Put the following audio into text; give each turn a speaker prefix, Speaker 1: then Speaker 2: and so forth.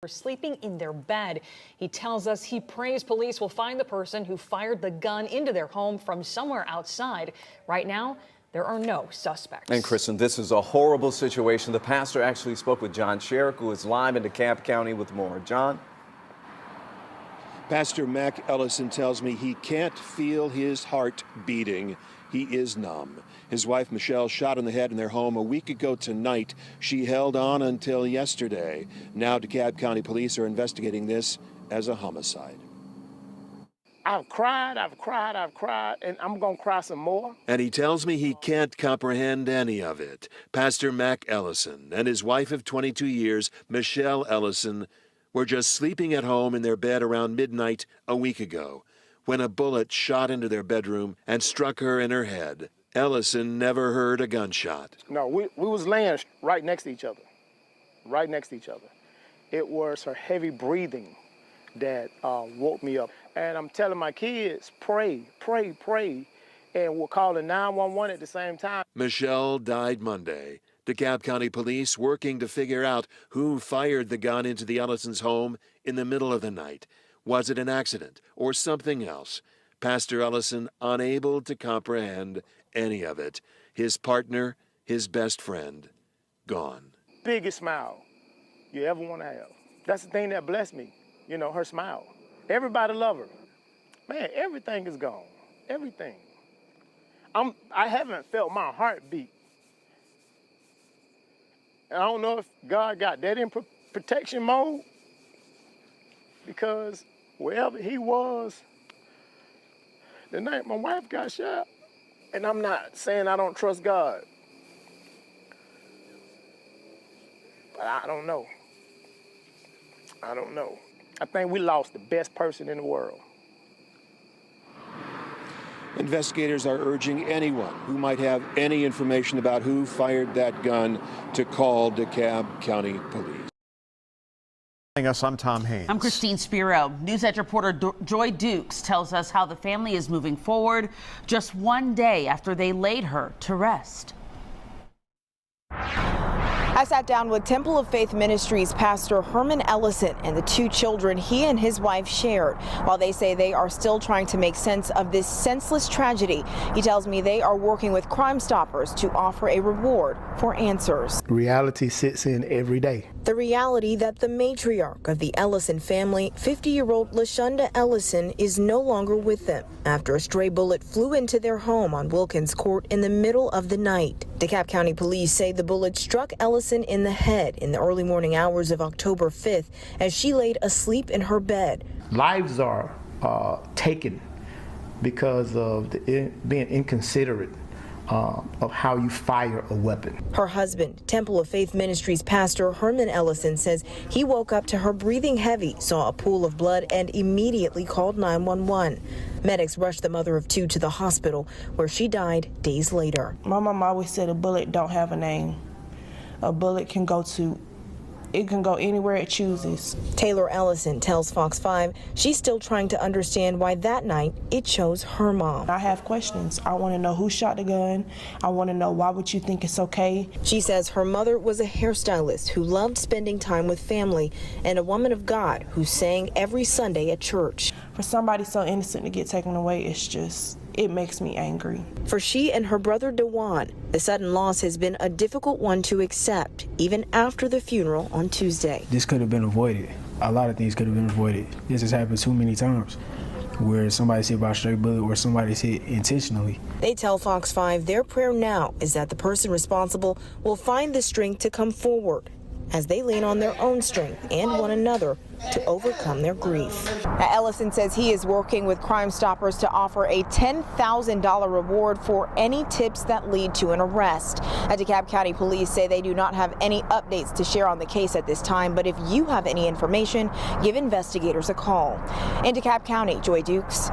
Speaker 1: For sleeping in their bed. He tells us he prays police will find the person who fired the gun into their home from somewhere outside. Right now, there are no suspects.
Speaker 2: And Kristen, this is a horrible situation. The pastor actually spoke with John Sherrick, who is live in DeKalb County with more. John?
Speaker 3: Pastor Mac Ellison tells me he can't feel his heart beating. He is numb. His wife, Michelle, shot in the head in their home a week ago tonight. She held on until yesterday. Now DeKalb County police are investigating this as a homicide.
Speaker 4: I've cried, and I'm going to cry some more.
Speaker 3: And he tells me he can't comprehend any of it. Pastor Mac Ellison and his wife of 22 years, Michelle Ellison, were just sleeping at home in their bed around midnight a week ago when a bullet shot into their bedroom and struck her in her head. Ellison never heard a gunshot.
Speaker 4: No, we was laying right next to each other, It was her heavy breathing that woke me up. And I'm telling my kids, pray, pray, pray. And we're calling 911 at the same time.
Speaker 3: Michelle died Monday. DeKalb County police working to figure out who fired the gun into the Ellisons' home in the middle of the night. Was it an accident or something else? Pastor Ellison unable to comprehend any of it. His partner, his best friend, gone.
Speaker 4: Biggest smile you ever want to have. That's the thing that blessed me, her smile. Everybody love her. Man, everything is gone. Everything. I haven't felt my heart beat. I don't know if God got that in protection mode, because wherever he was the night my wife got shot, and I'm not saying I don't trust God, but I don't know. I think we lost the best person in the world.
Speaker 3: Investigators are urging anyone who might have any information about who fired that gun to call DeKalb County Police.
Speaker 5: I'm Tom Haynes.
Speaker 6: I'm Christine Spiro. NewsEdge reporter Joy Dukes tells us how the family is moving forward just one day after they laid her to rest.
Speaker 7: I sat down with Temple of Faith Ministries pastor Herman Ellison and the two children he and his wife shared. While they say they are still trying to make sense of this senseless tragedy, he tells me they are working with Crime Stoppers to offer a reward for answers.
Speaker 8: Reality sits in every day.
Speaker 7: The reality that the matriarch of the Ellison family, 50-year-old LaShonda Ellison, is no longer with them after a stray bullet flew into their home on Wilkins Court in the middle of the night. DeKalb County police say the bullet struck Ellison in the head in the early morning hours of October 5th as she laid asleep in her bed.
Speaker 8: Lives are taken because of being inconsiderate of how you fire a weapon.
Speaker 7: Her husband, Temple of Faith Ministries pastor Herman Ellison, says he woke up to her breathing heavy, saw a pool of blood, and immediately called 911. Medics rushed the mother of two to the hospital, where she died days later.
Speaker 9: My mom always said a bullet don't have a name. A bullet can go anywhere it chooses.
Speaker 7: Taylor Ellison tells Fox 5 she's still trying to understand why that night it chose her mom.
Speaker 9: I have questions. I want to know who shot the gun. I want to know why would you think it's okay.
Speaker 7: She says her mother was a hairstylist who loved spending time with family and a woman of God who sang every Sunday at church.
Speaker 9: For somebody so innocent to get taken away, it makes me angry.
Speaker 7: For she and her brother DeJuan, the sudden loss has been a difficult one to accept, even after the funeral on Tuesday.
Speaker 10: This could have been avoided. A lot of things could have been avoided. This has happened too many times, where somebody's hit by a straight bullet or somebody's hit intentionally.
Speaker 7: They tell Fox 5 their prayer now is that the person responsible will find the strength to come forward as they lean on their own strength and one another to overcome their grief. Now, Ellison says he is working with Crime Stoppers to offer a $10,000 reward for any tips that lead to an arrest. DeKalb County police say they do not have any updates to share on the case at this time, but if you have any information, give investigators a call. In DeKalb County, Joy Dukes.